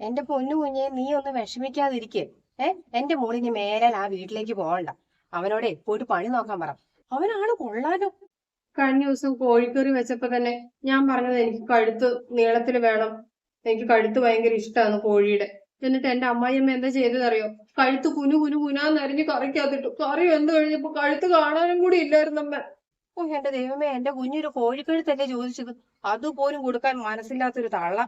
എന്റെ പൊന്നു കുഞ്ഞെ, നീ ഒന്ന് വിഷമിക്കാതിരിക്കേ. എന്റെ മോളിനി മേലാൽ ആ വീട്ടിലേക്ക് പോകണ്ട. അവനോടെ പോയിട്ട് പണി നോക്കാൻ പറ. അവനാണ് കൊള്ളാലോ. കഴിഞ്ഞ ദിവസം കോഴിക്കറി വെച്ചപ്പോ തന്നെ ഞാൻ പറഞ്ഞത് എനിക്ക് കഴുത്ത് നീളത്തിൽ വേണം, എനിക്ക് കഴുത്ത് ഭയങ്കര ഇഷ്ടമാണ് കോഴിയുടെ. എന്നിട്ട് എന്റെ അമ്മായിയമ്മ എന്താ ചെയ്തതറിയോ? കഴുത്ത് കുനു കുനു കുനാന്നരിഞ്ഞ് കറിക്കകത്തിട്ടു. കറി വെന്ത് കഴിഞ്ഞപ്പോ കഴുത്ത് കാണാനും കൂടി ഇല്ലായിരുന്നമ്മ. ഓ എന്റെ ദൈവമേ, എന്റെ കുഞ്ഞൊരു കോഴിക്കഴുത്തല്ലേ ചോദിച്ചത്. അതുപോലും കൊടുക്കാൻ മനസ്സില്ലാത്തൊരു തള്ള.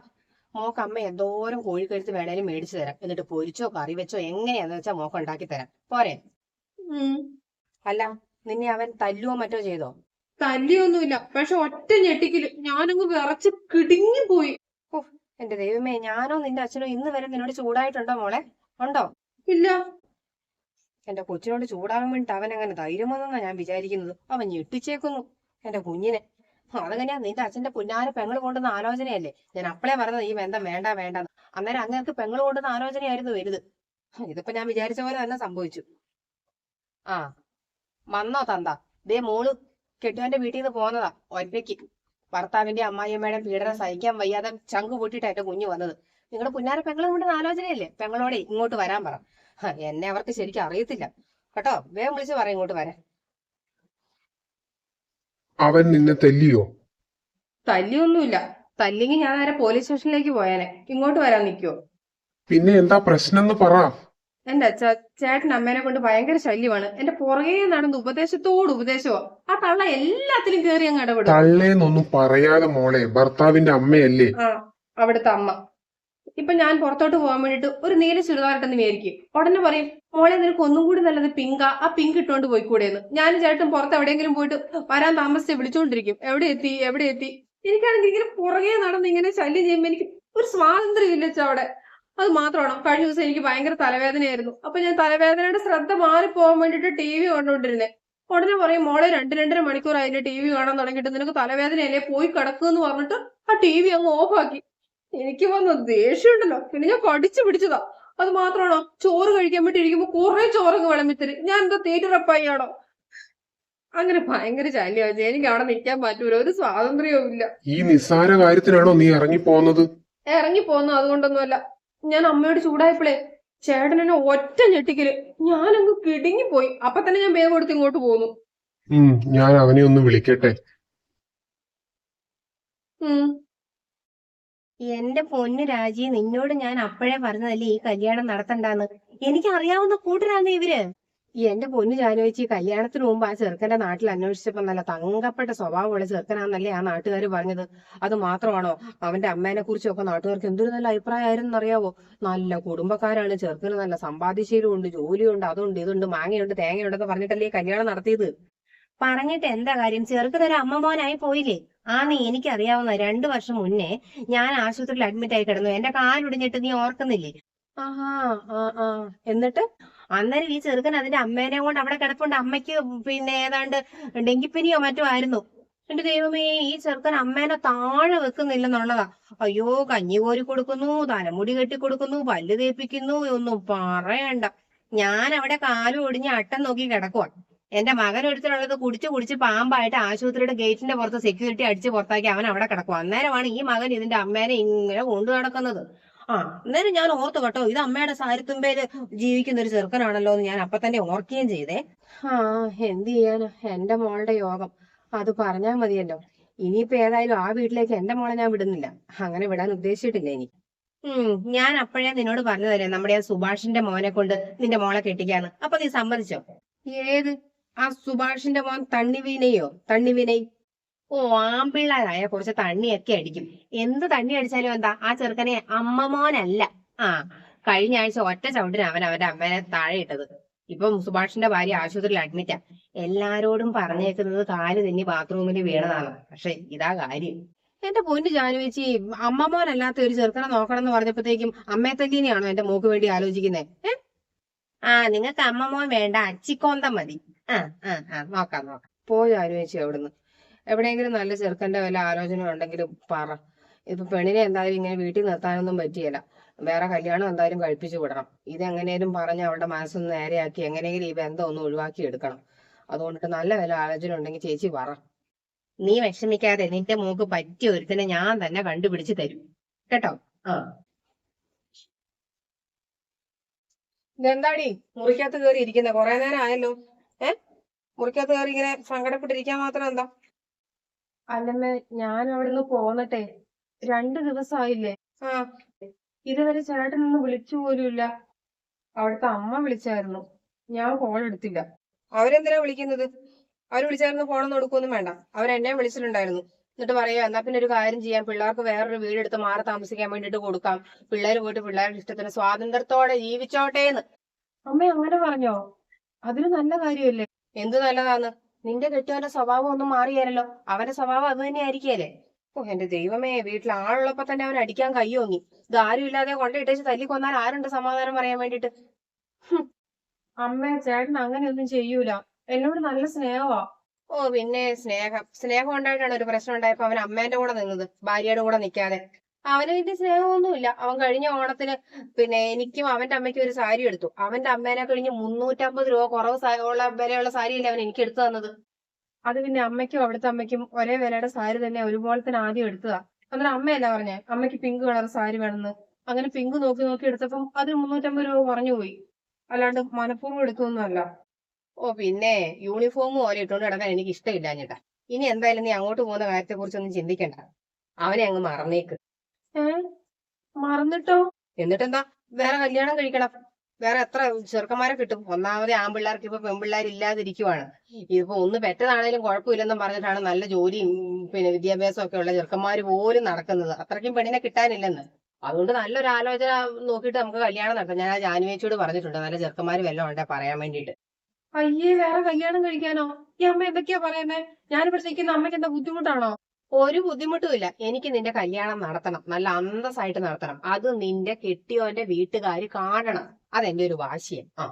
മോക്ക് അമ്മ എന്തോരം കോഴിക്കഴുത്ത് വേണേലും മേടിച്ചു തരാം. എന്നിട്ട് പൊരിച്ചോ കറി വെച്ചോ എങ്ങനെയാന്ന് വെച്ചാ മോക്ക് ഉണ്ടാക്കി തരാം. പോരെ? അല്ല, നിന്നെ അവൻ തല്ലുവോ മറ്റോ ചെയ്തോ? തല്ലിയൊന്നുമില്ല, പക്ഷെ ഒറ്റ ഞെട്ടിക്കല് ഞാനങ്ങ് വിറച്ച് കിടുങ്ങി പോയി. ഓ എന്റെ ദൈവമേ, ഞാനോ നിന്റെ അച്ഛനോ ഇന്ന് വരെ നിന്നോട് ചൂടായിട്ടുണ്ടോ മോളെ? ഉണ്ടോ? ഇല്ല. എന്റെ കൊച്ചിനോട് ചൂടാകാൻ വേണ്ടിട്ട് അവൻ അങ്ങനെ ധൈര്യം വന്നെന്നാ ഞാൻ വിചാരിക്കുന്നത്. അവൻ ഞെട്ടിച്ചേക്കുന്നു എന്റെ കുഞ്ഞിനെ. അതങ്ങനെയാ, നിന്റെ അച്ഛന്റെ പുന്നാര പെങ്ങൾ കൊണ്ടുവന്ന ആലോചനയല്ലേ? ഞാൻ അപ്പളേ പറഞ്ഞത് ഈ ബന്ധം വേണ്ട വേണ്ട. അന്നേരം അങ്ങനക്ക് പെങ്ങൾ കൊണ്ടുവന്ന ആലോചനയായിരുന്നു വലുത്. ഇതിപ്പോ ഞാൻ വിചാരിച്ച പോലെ തന്നെ സംഭവിച്ചു. ആ വന്നോ തന്ത? ദേ മോള് കെട്ടുവന്റെ വീട്ടിൽ നിന്ന് പോന്നതാ ഒറ്റയ്ക്ക്. ഭർത്താവിന്റെ അമ്മായിയമ്മയുടെ പീഡനം സഹിക്കാൻ വയ്യാതെ ചങ്കു പൊട്ടിട്ടാ എന്റെ കുഞ്ഞു വന്നത്. നിങ്ങളുടെ പുന്നാര പെങ്ങളെ കൊണ്ടുവന്ന ആലോചനയല്ലേ? പെങ്ങളോടെ ഇങ്ങോട്ട് വരാൻ പറ. എന്നെ അവർക്ക് ശരിക്കും അറിയത്തില്ല കേട്ടോ. വേഗം വിളിച്ച് പറ ഇങ്ങോട്ട് വരാൻ. അവൻ നിന്നെ തല്ലിയോ? തല്ലിയൊന്നുമില്ല. തല്ലിങ്ങി ഞാൻ നേരെ പോലീസ് സ്റ്റേഷനിലേക്ക് പോയാനെ. ഇങ്ങോട്ട് വരാൻ നിൽക്കുവോ? പിന്നെ എന്താ പ്രശ്നം എന്ന് പറ. എന്റെ ചേട്ടൻ അമ്മേനെ കൊണ്ട് ഭയങ്കര ശല്യമാണ്. എന്റെ പുറകെ നടന്ന് ഉപദേശത്തോട് ഉപദേശമോ. ആ തള്ള എല്ലാത്തിലും കേറി അങ്ങ് ഇടപെടും. തള്ളേന്നൊന്നും പറയാതെ മോളെ, ഭർത്താവിന്റെ അമ്മയല്ലേ? ആ, അവിടുത്തെ അമ്മ. ഇപ്പൊ ഞാൻ പുറത്തോട്ട് പോകാൻ വേണ്ടിട്ട് ഒരു നീല ചുരിദാറിട്ടെന്ന് വിചാരിക്കും, ഉടനെ പറയും മോളെ നിനക്ക് ഒന്നും കൂടി നല്ലത് പിങ്കാ, ആ പിങ്ക് ഇട്ടോണ്ട് പോയിക്കൂടെയെന്ന്. ഞാൻ ചേട്ടൻ പുറത്ത് എവിടെയെങ്കിലും പോയിട്ട് വരാൻ താമസിച്ച് വിളിച്ചോണ്ടിരിക്കും, എവിടെ എത്തി എവിടെ എത്തി. എനിക്കാണെങ്കിൽ ഇങ്ങനെ പുറകെ നടന്ന് ഇങ്ങനെ ശല്യം ചെയ്യുമ്പോ എനിക്ക് ഒരു സ്വാതന്ത്ര്യം ഇല്ല അവിടെ. അത് മാത്രമാണോ, കഴിഞ്ഞ ദിവസം എനിക്ക് ഭയങ്കര തലവേദനയായിരുന്നു. അപ്പൊ ഞാൻ തലവേദനയുടെ ശ്രദ്ധ മാറിപ്പോകാൻ വേണ്ടിട്ട് TV കണ്ടോണ്ടിരുന്നേ. ഉടനെ പറയും മോളെ 2-2.5 മണിക്കൂർ അതിന്റെ TV കാണാൻ തുടങ്ങിയിട്ട്, നിനക്ക് തലവേദനയല്ലേ, പോയി കിടക്കുമെന്ന് പറഞ്ഞിട്ട് ആ TV അങ്ങ് ഓഫാക്കി. എനിക്ക് വന്ന ദേഷ്യമുണ്ടല്ലോ, പിന്നെ ഞാൻ കടിച്ചു പിടിച്ചതാ. അത് മാത്രമാണോ, ചോറ് കഴിക്കാൻ വേണ്ടി ഇരിക്കുമ്പോ കുറെ ചോറങ്ങ് വിളമ്പിത്തരും. ഞാൻ എന്താ തീറ്ററപ്പായിയാണോ? അങ്ങനെ ഭയങ്കര ശല്യം. എനിക്ക് അവിടെ നിൽക്കാൻ പറ്റൂല, ഒരു സ്വാതന്ത്ര്യവും ഇല്ല. ഈ നിസ്സാര കാര്യത്തിനാണോ നീ ഇറങ്ങിപ്പോന്നത്? ഇറങ്ങി പോന്നു അതുകൊണ്ടൊന്നുമല്ല. ഞാൻ അമ്മയോട് ചൂടായപ്പോഴേ ചേട്ടനെന്നെ ഒറ്റ ഞെട്ടിക്കല് ഞാനങ്ങ് കിടുങ്ങിപ്പോയി. അപ്പൊ തന്നെ ഞാൻ വേഗം കൊടുത്ത് ഇങ്ങോട്ട് പോന്നു. ഞാൻ അവനെ ഒന്ന് വിളിക്കട്ടെ. എന്റെ പൊന്ന് രാജി, നിന്നോട് ഞാൻ അപ്പോഴേ പറഞ്ഞതല്ലേ ഈ കല്യാണം നടത്തണ്ടാന്ന്. എനിക്ക് അറിയാവുന്ന കൂട്ടരാന്ന് ഇവര്. എന്റെ പൊന്നു ജാനുവച്ചി, കല്യാണത്തിന് മുമ്പ് ആ ചെറുക്കന്റെ നാട്ടിൽ അന്വേഷിച്ചപ്പോ നല്ല തങ്കപ്പെട്ട സ്വഭാവമുള്ള ചെറുക്കനാന്നല്ലേ ആ നാട്ടുകാർ പറഞ്ഞത്. അത് മാത്രമാണോ, അവന്റെ അമ്മേനെ കുറിച്ചൊക്കെ നാട്ടുകാർക്ക് എന്തൊരു നല്ല അഭിപ്രായമായിരുന്നു അറിയാവോ? നല്ല കുടുംബക്കാരാണ്, ചെറുക്കന് നല്ല സമ്പാദ്യശീലമുണ്ട്, ജോലിയുണ്ട്, അതുണ്ട് ഇതുണ്ട്, മാങ്ങയുണ്ട് തേങ്ങയുണ്ടെന്ന് പറഞ്ഞിട്ടല്ലേ കല്യാണം നടത്തിയത്. പറഞ്ഞിട്ട് എന്താ കാര്യം? ചെറുക്കനൊരു അമ്മമോനായി പോയില്ലേ? ആന്ന്, എനിക്കറിയാവുന്ന 2 വർഷം മുന്നേ ഞാൻ ആശുപത്രിയിൽ അഡ്മിറ്റ് ആയി കിടന്നു. എന്റെ കാലൊടിഞ്ഞിട്ട് നീ ഓർക്കുന്നില്ലേ? ആഹാ. ആ. എന്നിട്ട് അന്നേരം ഈ ചെറുക്കൻ അതിന്റെ അമ്മേനെ കൊണ്ട് അവിടെ കിടപ്പുണ്ട്. അമ്മയ്ക്ക് പിന്നെ ഏതാണ്ട് ഡെങ്കിപ്പനിയോ മറ്റോ ആയിരുന്നു. എന്റെ ദൈവമേ, ഈ ചെറുക്കൻ അമ്മേനെ താഴെ വെക്കുന്നില്ലെന്നുള്ളതാ. അയ്യോ, കഞ്ഞി കോരി കൊടുക്കുന്നു, തലമുടി കെട്ടി കൊടുക്കുന്നു, പല്ല് തേപ്പിക്കുന്നു, ഒന്നും പറയണ്ട. ഞാൻ അവിടെ കാലും ഒടിഞ്ഞ് അട്ടം നോക്കി കിടക്കുവാ. എന്റെ മകൻ ഒരുത്തനുള്ളത് കുടിച്ച് കുടിച്ച് പാമ്പായിട്ട് ആശുപത്രിയുടെ ഗേറ്റിന്റെ പുറത്ത് സെക്യൂരിറ്റി അടിച്ച് പുറത്താക്കി അവൻ അവിടെ കിടക്കും. അന്നേരമാണ് ഈ മകൻ ഇതിന്റെ അമ്മേനെ ഇങ്ങനെ കൊണ്ടു നടക്കുന്നത്. അന്നേരം ഞാൻ ഓർത്തു കേട്ടോ, ഇത് അമ്മയുടെ സാരിത്തുമ്പേര് ജീവിക്കുന്ന ഒരു ചെറുക്കനാണല്ലോ എന്ന് ഞാൻ അപ്പൊ തന്നെ ഓർക്കുകയും ചെയ്തേ. ആ, എന്ത് ചെയ്യാനാ, എന്റെ മോളുടെ യോഗം. അത് പറഞ്ഞാൽ മതിയല്ലോ. ഇനിയിപ്പോ ഏതായാലും ആ വീട്ടിലേക്ക് എന്റെ മോളെ ഞാൻ വിടുന്നില്ല. അങ്ങനെ വിടാൻ ഉദ്ദേശിച്ചിട്ടില്ല ഇനി. ഞാൻ അപ്പോഴേ നിന്നോട് പറഞ്ഞതല്ലേ നമ്മുടെ ആ സുഭാഷിന്റെ മോനെ കൊണ്ട് നിന്റെ മോളെ കെട്ടിക്കാന്ന്. അപ്പൊ നീ സമ്മതിച്ചോ? ഏത്? ആ സുഭാഷിന്റെ മോൻ തണ്ണിവീനയോ? തണ്ണിവീനൈ? ഓ, ആമ്പിള്ളാരായ കുറച്ച് തണ്ണിയൊക്കെ അടിക്കും. എന്ത് തണ്ണി അടിച്ചാലും എന്താ, ആ ചെറുക്കനെ അമ്മമോനല്ല. ആ, കഴിഞ്ഞ ആഴ്ച ഒറ്റ ചവിട്ടിന് അവൻ അവന്റെ അമ്മേനെ താഴെ ഇട്ടത്. ഇപ്പം സുഭാഷിന്റെ ഭാര്യ ആശുപത്രിയിൽ അഡ്മിറ്റാ. എല്ലാരോടും പറഞ്ഞേക്കുന്നത് കാല് തെന്നി ബാത്റൂമിൽ വീണതാണ്. പക്ഷെ ഇതാ കാര്യം. എന്റെ പൊന്നു ജാനുവേച്ചി, അമ്മമോനല്ലാത്ത ഒരു ചെറുക്കനെ നോക്കണം എന്ന് പറഞ്ഞപ്പോഴത്തേക്കും അമ്മയെ തല്ലീനെയാണോ എന്റെ മോക്ക് വേണ്ടി ആലോചിക്കുന്നേ? നിങ്ങൾക്ക് അമ്മമോൻ വേണ്ട, അച്ചിക്കോന്തം മതി. നോക്കാം. പോയി ആലോചിച്ചു അവിടുന്ന്. എവിടെയെങ്കിലും നല്ല ചെറുക്കന്റെ വല്ല ആലോചന ഉണ്ടെങ്കിലും പറ. ഇപ്പൊ പെണ്ണിനെ എന്തായാലും ഇങ്ങനെ വീട്ടിൽ നിർത്താനൊന്നും പറ്റിയല്ല. വേറെ കല്യാണം എന്തായാലും കഴിപ്പിച്ചു വിടണം. ഇതെങ്ങനെയും പറഞ്ഞ് അവളുടെ മനസ്സൊന്ന് നേരെയാക്കി എങ്ങനെയെങ്കിലും ഈ ബന്ധം ഒന്ന് ഒഴിവാക്കി എടുക്കണം. അതുകൊണ്ടിട്ട് നല്ല വല്ല ആലോചന ഉണ്ടെങ്കിൽ ചേച്ചി പറ. നീ വിഷമിക്കാതെ, നിന്റെ മോക്ക് പറ്റിയ ഒരുത്തനെ ഞാൻ തന്നെ കണ്ടുപിടിച്ച് തരും കേട്ടോ. ഇതെന്താടി മുറിക്കകത്ത് കയറി ഇരിക്കുന്ന കൊറേ നേരം ആയല്ലോ? മുറിക്കകത്ത് കയറി ഇങ്ങനെ സങ്കടപ്പെട്ടിരിക്കാൻ മാത്രം എന്താ? അല്ലമ്മേ, ഞാൻ അവിടുന്ന് പോന്നിട്ടെ 2 ദിവസമായില്ലേ. ഇതുവരെ ചേട്ടനൊന്നും വിളിച്ചു പോലുമില്ല. അവിടുത്തെ അമ്മ വിളിച്ചായിരുന്നു, ഞാൻ ഫോൺ എടുത്തില്ല. അവരെന്തിനാ വിളിക്കുന്നത്? അവര് വിളിച്ചായിരുന്നു ഫോണൊന്നും എടുക്കൊന്നും വേണ്ട. അവരെന്നെ വിളിച്ചിട്ടുണ്ടായിരുന്നു. എന്നിട്ട് പറയാ, എന്നാ പിന്നെ ഒരു കാര്യം ചെയ്യാം, പിള്ളേർക്ക് വേറൊരു വീടെടുത്ത് മാറി താമസിക്കാൻ വേണ്ടിട്ട് കൊടുക്കാം, പിള്ളേര് പോയിട്ട് പിള്ളേരുടെ ഇഷ്ടത്തിന് സ്വാതന്ത്ര്യത്തോടെ ജീവിച്ചോട്ടേന്ന്. അമ്മ അങ്ങനെ പറഞ്ഞോ? അതൊരു നല്ല കാര്യമല്ലേ? എന്ത് നല്ലതാന്ന്? നിന്റെ കെട്ടിയവന്റെ സ്വഭാവം ഒന്നും മാറിയാലോ? അവന്റെ സ്വഭാവം അത് തന്നെ ആയിരിക്കല്ലേ? ഓ എന്റെ ദൈവമേ, വീട്ടിൽ ആളുള്ളപ്പോ തന്നെ അവൻ അടിക്കാൻ കയ്യോങ്ങി. ഇത് ആരും ഇല്ലാതെ കൊണ്ടിട്ടേച്ച് തല്ലിക്കൊന്നാൽ ആരുണ്ട് സമാധാനം പറയാൻ വേണ്ടിട്ട്? അമ്മ, ചേട്ടൻ അങ്ങനെയൊന്നും ചെയ്യൂല. എന്നോട് നല്ല സ്നേഹമാ. ഓ പിന്നെ സ്നേഹം ഉണ്ടായിട്ടാണ് ഒരു പ്രശ്നം ഉണ്ടായപ്പോ അവൻ അമ്മേന്റെ കൂടെ നിന്നത്, ഭാര്യയുടെ കൂടെ നിൽക്കാതെ. അവന് ഇതിന്റെ സ്നേഹമൊന്നുമില്ല. അവൻ കഴിഞ്ഞ ഓണത്തിന് പിന്നെ എനിക്കും അവന്റെ അമ്മയ്ക്കും ഒരു സാരി എടുത്തു. അവന്റെ അമ്മേനെ കഴിഞ്ഞ് 350 രൂപ കുറവ് ഉള്ള വിലയുള്ള സാരിയല്ലേ അവൻ എനിക്ക് എടുത്തു തന്നത്. അത് പിന്നെ അമ്മയ്ക്കും അവിടുത്തെ അമ്മയ്ക്കും ഒരേ വിലയുടെ സാരി തന്നെ ഒരുപോലെ തന്നെ ആദ്യം എടുത്തതാ. അന്നേരം അമ്മയല്ല പറഞ്ഞേ അമ്മയ്ക്ക് പിങ്ക് കളർ സാരി വേണമെന്ന്. അങ്ങനെ പിങ്ക് നോക്കി നോക്കി എടുത്തപ്പം അതിന് 350 രൂപ കുറഞ്ഞു പോയി. അല്ലാണ്ട് മനഃപൂർവ്വം എടുത്തൊന്നുമല്ല. ഓ പിന്നെ യൂണിഫോം പോലെ ഇട്ടുകൊണ്ട് കിടക്കാൻ എനിക്ക് ഇഷ്ടമില്ലാഞ്ഞിട്ടാ. ഇനി എന്തായാലും നീ അങ്ങോട്ട് പോകുന്ന കാര്യത്തെ കുറിച്ചൊന്നും ചിന്തിക്കണ്ട. അവനെ അങ്ങ് മറന്നേക്ക്. മറന്നിട്ടോ? എന്നിട്ടെന്താ, വേറെ കല്യാണം കഴിക്കണം. വേറെ എത്ര ചെറുക്കന്മാരെ കിട്ടും? ഒന്നാമത് ആൺപിള്ളേർക്ക് ഇപ്പൊ പെൺപിള്ളേരില്ലാതിരിക്കുവാണ്. ഇതിപ്പോ ഒന്ന് പെറ്റതാണേലും കുഴപ്പമില്ലെന്നും പറഞ്ഞിട്ടാണ് നല്ല ജോലിയും പിന്നെ വിദ്യാഭ്യാസം ഒക്കെ ഉള്ള ചെറുക്കന്മാര് പോലും നടക്കുന്നത്. അത്രയ്ക്കും പെണ്ണിനെ കിട്ടാനില്ലെന്ന്. അതുകൊണ്ട് നല്ലൊരു ആലോചന നോക്കിയിട്ട് നമുക്ക് കല്യാണം നടത്താം. ഞാൻ ആ ജാനുവേച്ചിയോട് പറഞ്ഞിട്ടുണ്ട് നല്ല ചെറുക്കന്മാര് വല്ലതും ഉണ്ടെ പറയാൻ വേണ്ടിട്ട്. അയ്യേ, വേറെ കല്യാണം കഴിക്കാനോ? ഈ അമ്മ എന്തൊക്കെയാ പറയുന്നേ? ഞാനിവിടെ നിൽക്കുന്ന അമ്മയ്ക്ക് എന്താ ബുദ്ധിമുട്ടാണോ? ഒരു ബുദ്ധിമുട്ടുമില്ല. എനിക്ക് നിന്റെ കല്യാണം നടത്തണം, നല്ല അന്തസ്സായിട്ട് നടത്തണം. അത് നിന്റെ കെട്ടിയോന്റെ വീട്ടുകാര് കാണണം. അതെന്റെ ഒരു വാശിയാണ്.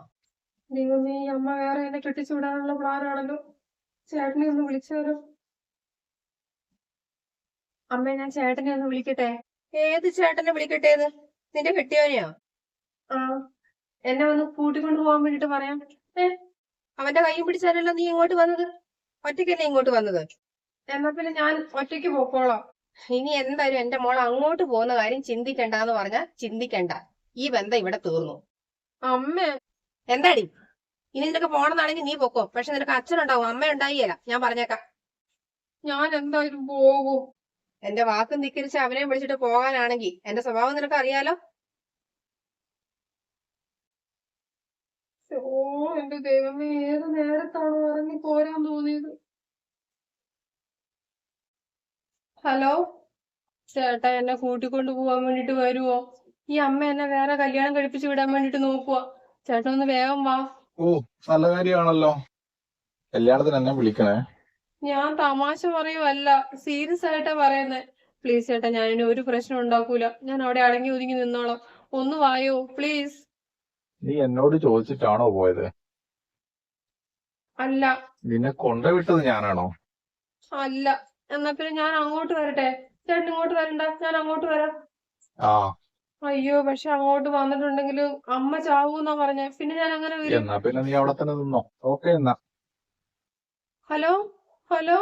ദൈവമേ, ഈ അമ്മ വേറെ എന്നെ കെട്ടിച്ചു വിടാനുള്ള പ്ലാനാണല്ലോ. ചേട്ടനെ ഒന്ന് വിളിച്ചാലോ? അമ്മ, ഞാൻ ചേട്ടനെ ഒന്ന് വിളിക്കട്ടെ? ഏത് ചേട്ടനെ വിളിക്കട്ടേന്ന്? നിന്റെ കെട്ടിയോനെയോ? എന്നെ ഒന്ന് കൂട്ടിക്കൊണ്ടു പോകാൻ വേണ്ടിട്ട് പറയാം. അവന്റെ കൈയും പിടിച്ചാലല്ലോ നീ ഇങ്ങോട്ട് വന്നത്. ഒറ്റയ്ക്കല്ലേ ഇങ്ങോട്ട് വന്നത്? എന്നാ പിന്നെ ഞാൻ ഒറ്റയ്ക്ക് പോക്കോളാം. ഇനി എന്തായാലും എന്റെ മോൾ അങ്ങോട്ട് പോകുന്ന കാര്യം ചിന്തിക്കണ്ടെന്ന് പറഞ്ഞാ ചിന്തിക്കണ്ട. ഈ ബന്ധം ഇവിടെ തീർന്നു. അമ്മ, എന്താടി? ഇനി നിനക്ക് പോണെന്നാണെങ്കിൽ നീ പൊക്കോ. പക്ഷെ നിനക്ക് അച്ഛനുണ്ടാവും, അമ്മ ഉണ്ടായില്ല. ഞാൻ പറഞ്ഞേക്കാം. ഞാൻ എന്തായാലും പോകും. എന്റെ വാക്കും ധിക്കരിച്ച് അവനെ വിളിച്ചിട്ട് പോകാനാണെങ്കിൽ എന്റെ സ്വഭാവം നിനക്ക് അറിയാലോ. ഓ എന്റെ ദൈവമേ, ഏത് നേരത്താണോ ഇറങ്ങി പോരാൻ തോന്നിയത്? ഹലോ ചേട്ടാ, എന്നെ കൂട്ടിക്കൊണ്ട് പോവാൻ വേണ്ടിട്ട് വരുവോ? ഈ അമ്മ എന്നെ വേറെ കല്യാണം കഴിപ്പിച്ച് വിടാൻ വേണ്ടിട്ട് നോക്കുക. ചേട്ടൻ ഒന്ന് വേഗം വാ. ഓ, നല്ല കാര്യമാണല്ലോ. കല്യാണത്തിന് എന്നെ വിളിക്കണേ. ഞാൻ തമാശ പറയുവല്ല, സീരിയസ് ആയിട്ടാ പറയുന്നേ. പ്ലീസ് ചേട്ടാ, ഞാൻ ഇനി ഒരു പ്രശ്നം ഉണ്ടാക്കൂല. ഞാൻ അവിടെ അടങ്ങി ഒതുങ്ങി നിന്നോളാം. ഒന്ന് വായോ പ്ലീസ്. നീ എന്നോട് ചോദിച്ചിട്ടാണോ പോയത്? അല്ല. നിന്നെ കൊണ്ടുവിട്ടത് ഞാനാണോ? അല്ല. എന്നാ പിന്നെ ഞാൻ അങ്ങോട്ട് വരട്ടെ? ചേട്ടൻ ഇങ്ങോട്ട് വരണ്ട, ഞാൻ അങ്ങോട്ട് വരാം. ആ, അയ്യോ, പക്ഷെ അങ്ങോട്ട് വന്നിട്ടുണ്ടെങ്കിലും അമ്മ ചാവൂന്നാ പറഞ്ഞേ. പിന്നെ ഞാൻ അങ്ങനെ വരും. എന്നാ പിന്നെ നീ അവിടെ തന്നെ നിന്നോ. ഓക്കെ എന്നാ. Hello hello.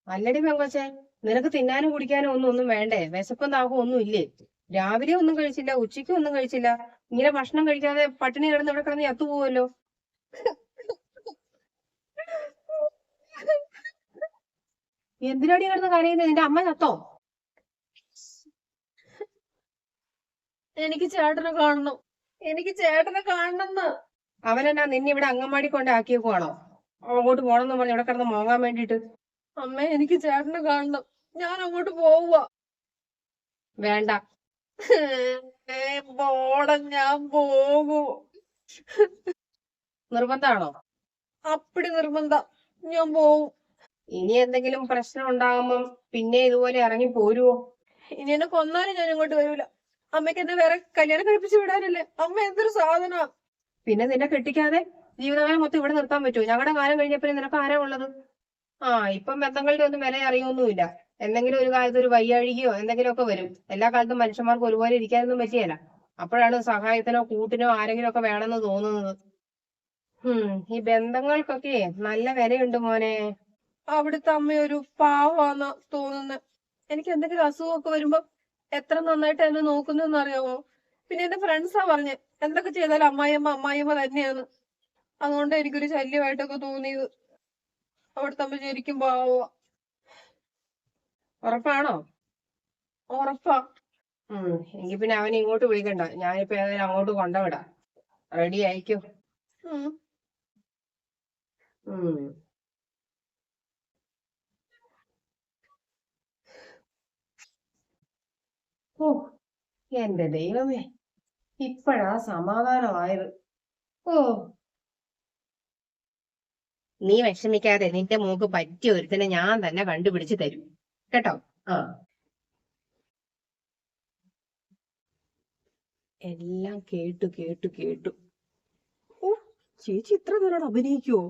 അല്ലടി പെങ്കൊച്ചേ, നിനക്ക് തിന്നാനും കുടിക്കാനും ഒന്നും വേണ്ടേ? വിശപ്പും ദാഹവും ഒന്നും ഇല്ലേ? രാവിലെ ഒന്നും കഴിച്ചില്ല, ഉച്ചയ്ക്കും ഒന്നും കഴിച്ചില്ല. ഇങ്ങനെ ഭക്ഷണം കഴിക്കാതെ പട്ടിണി കിടന്ന് ഇവിടെ കിടന്ന് ചത്തുപോവല്ലോ. എന്തിനാടി കിടന്ന് കരയുന്നത്? നിന്റെ അമ്മ ചത്തോ? എനിക്ക് ചേട്ടനെ കാണണം, എനിക്ക് ചേട്ടനെ കാണണം. അവനെന്നാ നിന്നെ ഇവിടെ അങ്കമാടി കൊണ്ട് ആക്കിയേക്കുവാണോ? അങ്ങോട്ട് പോണെന്ന് പറഞ്ഞ് ഇവിടെ കിടന്ന് മോങ്ങാൻ വേണ്ടിട്ട്. അമ്മേ, എനിക്ക് ചേട്ടനെ കാണണം, ഞാൻ അങ്ങോട്ട് പോവുക. വേണ്ട പോണം, ഞാൻ പോകൂ. നിർബന്ധാണോ? അപ്പടി നിർബന്ധം, ഞാൻ പോവും. ഇനി എന്തെങ്കിലും പ്രശ്നം ഉണ്ടാകുമ്പം പിന്നെ ഇതുപോലെ ഇറങ്ങി പോരുവോ? ഇനി എന്നെ കൊന്നാലും ഞാൻ ഇങ്ങോട്ട് വരൂല. അമ്മയ്ക്ക് എന്നെ വേറെ കല്യാണം കഴിപ്പിച്ച് വിടാനല്ലേ? അമ്മ എന്തൊരു സാധന. പിന്നെ നിന്നെ കെട്ടിക്കാതെ ജീവിതകാലം മൊത്തം ഇവിടെ നിർത്താൻ പറ്റുമോ? ഞങ്ങളുടെ കാലം കഴിഞ്ഞപ്പോ നിനക്ക് ആരാ ഉള്ളത്? ഇപ്പം ബന്ധങ്ങളുടെ ഒന്നും വില അറിയൊന്നുമില്ല. എന്തെങ്കിലും ഒരു കാലത്ത് ഒരു വയ്യാഴികയോ എന്തെങ്കിലുമൊക്കെ വരും. എല്ലാ കാലത്തും മനുഷ്യന്മാർക്ക് ഒരുപോലെ ഇരിക്കാനൊന്നും പറ്റിയല്ല. അപ്പോഴാണ് സഹായത്തിനോ കൂട്ടിനോ ആരെങ്കിലും ഒക്കെ വേണമെന്ന് തോന്നുന്നത്. ഈ ബന്ധങ്ങൾക്കൊക്കെ നല്ല വിലയുണ്ട് മോനെ. അവിടുത്തെ അമ്മ ഒരു പാവാന്ന് തോന്നുന്നത്. എനിക്ക് എന്തെങ്കിലും അസുഖമൊക്കെ വരുമ്പോ എത്ര നന്നായിട്ട് എന്നെ നോക്കുന്നു അറിയാമോ? പിന്നെ എന്റെ ഫ്രണ്ട്സാ പറഞ്ഞ് എന്തൊക്കെ ചെയ്താലും അമ്മായിയമ്മ തന്നെയാണ്. അതുകൊണ്ട് എനിക്കൊരു ശല്യമായിട്ടൊക്കെ തോന്നിയത്. അവിടുത്തെ അമ്മ ശരിക്കും പാവമാ. ഉറപ്പാണോ? ഉറപ്പാ. എങ്കി പിന്നെ അവനെ ഇങ്ങോട്ട് വിളിക്കണ്ട. ഞാനിപ്പോ ഏതായാലും അങ്ങോട്ട് കൊണ്ടുവിടാം. റെഡി ആയിക്കോ. ഉം. ഉം. ഓ, എന്റെ ദൈവമേ, ഇപ്പഴാ സമാധാനമായത്. ഓ, നീ വിഷമിക്കാതെ നിന്റെ മോക്ക് പറ്റിയ ഒരുത്തനെ ഞാൻ തന്നെ കണ്ടുപിടിച്ച് തരും കേട്ടോ. ആ, എല്ലാം കേട്ടു കേട്ടു കേട്ടു. ഓ, ചേച്ചി ഇത്ര നേരം അഭിനയിക്കുവോ?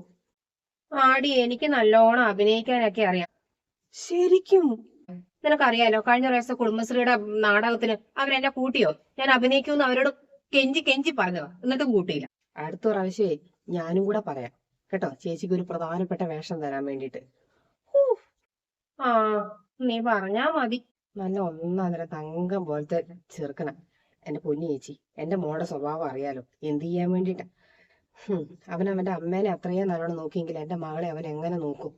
ആടി, എനിക്ക് നല്ലോണം അഭിനയിക്കാനൊക്കെ അറിയാം. ശരിക്കും? നിനക്കറിയാലോ, കഴിഞ്ഞ പ്രാവശ്യം കുടുംബശ്രീയുടെ നാടകത്തിന് അവരെന്നെ കൂട്ടിയോ? ഞാൻ അഭിനയിക്കുമെന്ന് അവരോട് കെഞ്ചി കെഞ്ചി പറഞ്ഞതാ, എന്നിട്ടും കൂട്ടിയില്ല. അടുത്ത പ്രാവശ്യമേ ഞാനും കൂടെ പറയാം കേട്ടോ, ചേച്ചിക്ക് ഒരു പ്രധാനപ്പെട്ട വേഷം തരാൻ വേണ്ടിട്ട്. ആ, നീ പറഞ്ഞാ മതി. നല്ല ഒന്നാന്തര തങ്കം പോലത്തെ ചെറുക്കന എന്റെ പൊന്നു ചേച്ചി. എന്റെ മോടെ സ്വഭാവം അറിയാലോ, എന്ത് ചെയ്യാൻ വേണ്ടിട്ടാ. അവൻ അവന്റെ അമ്മേനെ അത്രയും നല്ലോണം നോക്കിയെങ്കിൽ എന്റെ മകളെ അവൻ എങ്ങനെ നോക്കും?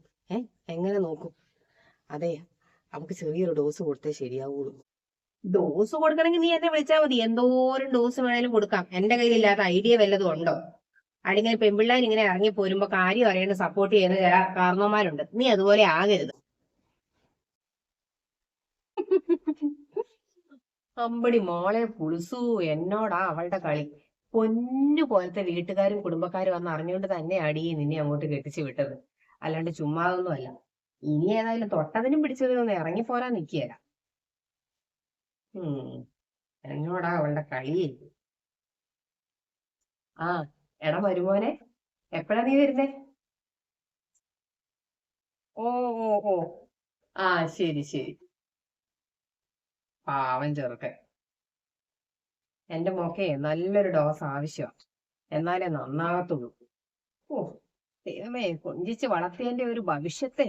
എങ്ങനെ നോക്കും? അതെ, അവക്ക് ചെറിയൊരു ഡോസ് കൊടുത്തേ ശരിയാവുള്ളൂ. ഡോസ് കൊടുക്കണമെങ്കിൽ നീ എന്നെ വിളിച്ചാൽ മതി. എന്തോരം ഡോസ് വേണേലും കൊടുക്കാം. എന്റെ കയ്യിലില്ലാത്ത ഐഡിയ വല്ലതും ഉണ്ടോ? അടിങ്ങനെ പെൺപിള്ളേർ ഇങ്ങനെ ഇറങ്ങി പോരുമ്പോ കാര്യം അറിയേണ്ട സപ്പോർട്ട് ചെയ്യുന്ന ചില കാരണവന്മാരുണ്ട്. നീ അതുപോലെ ആകരുത്. അമ്പടി മോളെ പുളിസു, എന്നോടാ അവളുടെ കളി. പൊന്നു പോലത്തെ വീട്ടുകാരും കുടുംബക്കാരും വന്ന് അറിഞ്ഞുകൊണ്ട് തന്നെയാടി നിന്നെ അങ്ങോട്ട് കെട്ടിച്ചു വിട്ടത്. അല്ലാണ്ട് ചുമ്മാതൊന്നും അല്ല. ഇനി ഏതായാലും തൊട്ടതിനും പിടിച്ചതിനും ഒന്നും ഇറങ്ങിപ്പോരാൻ നിൽക്കുകയല്ല. എന്നോടാ അവളുടെ കളി. ആ, എടാ വരുമോനെ, എപ്പോഴാ നീ വരുന്നേ? ഓ ഓ ഓ, ആ, ശരി ശരി. പാവൻ ചെറുക്കൻ. എന്റെ മോക്കെ നല്ലൊരു ഡോസ് ആവശ്യമാണ്, എന്നാലേ നന്നാകത്തുള്ളൂ. ഓ, ദൈവമേ, കൊഞ്ചിച്ച് വളർത്തിയതിന്റെ ഒരു ഭവിഷ്യത്തെ